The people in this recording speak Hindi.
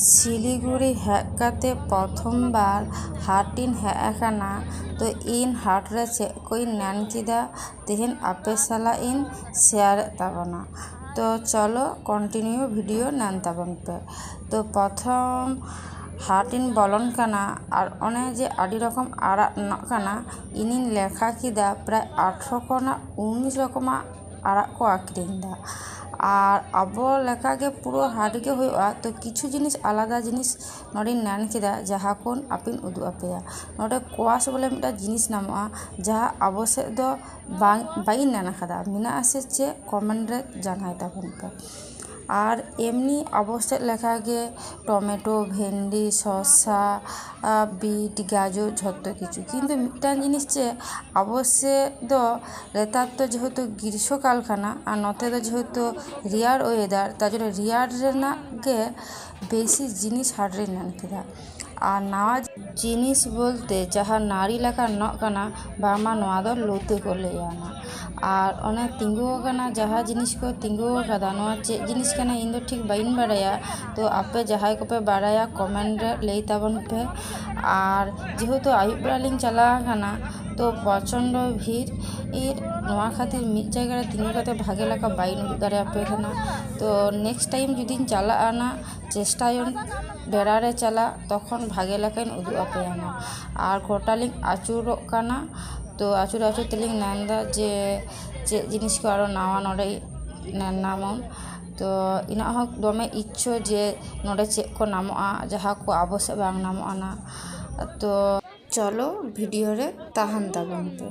শিলিগুড়ি হেজ কাते प्रथम बार हाटिन हेज आकाना तो इन हाट रे चेक कोई नैन किदा तेहन आपे साला इन शेयर ताबना। तो चलो कंटिन्यू भिडियो नैन ताबन पे। तो प्रथम हाटिन बलन काना और ओने जे आड़ी रकम आड़ा काना इनिन लेखा किदा प्राय 18 कोना 19 रकम आड़ा को आक्रिंदा और आबो लेखा के पुरो हाट के हुआ तो किछु जिनिस आलादा जिनिस नोडी नैन किदा जहाँ कोन आपिन उदु आपेया नोडे कोआस बोले मिटा जिनिस नामोआ जहाँ आबो से दो बाइन नैन खादा मिना आसे चे कमेंट रे जानाय ताबन पे। और एमनी अवश्य लेखा गे टमेटो भेंडी शसा बीट गाजर झत्तो किछु किन्तु मिटान जिनिस चे अवश्य दो रेतार तो जेहेतु ग्रीष्मकाल खाना और नते दो जेहेतु रियार वेदार ताजोरे रियार रेना गे बेसी जिनिस हाट रे नान किदा और नवा जिनिस बोलते जहाँ नारी लेखा नकाना बामा नवा दो लोते को ले आना और ओने तिंगु काना जहाँ जिनिस को तिंगु कादा नवा चे जिनिस काना इन दो ठीक बाइन बाड़ाया तो आपे जहाँ को पे बाड़ाया कमेंट रे ले ताबन पे। और जेहेतु आयुब बेला लिंग चला काना तो प्रचंड भीड़ नवा खातिर मिड जायगा रे तिंगु काते भागे लेखा बाइन उदुग दाड़े आपे खाना। तो नेक्स्ट टाइम जुदिन चला आना चेष्टायन बेड़ा रे चला तखन भागे लेखाइन उदुग आपे आना। और गोटा लिंग आचुरो काना तो आचुर आचुर तेलिंग नंदा जे चे जिनिस को आरो नावा नोडे नामन तो इना हक दमे इच्छो जे नोडे चे को नामोआ जहाँ को आवश्यक बांग नामोआ ना। तो चलो भिडियो रे ताहन ताबन पे।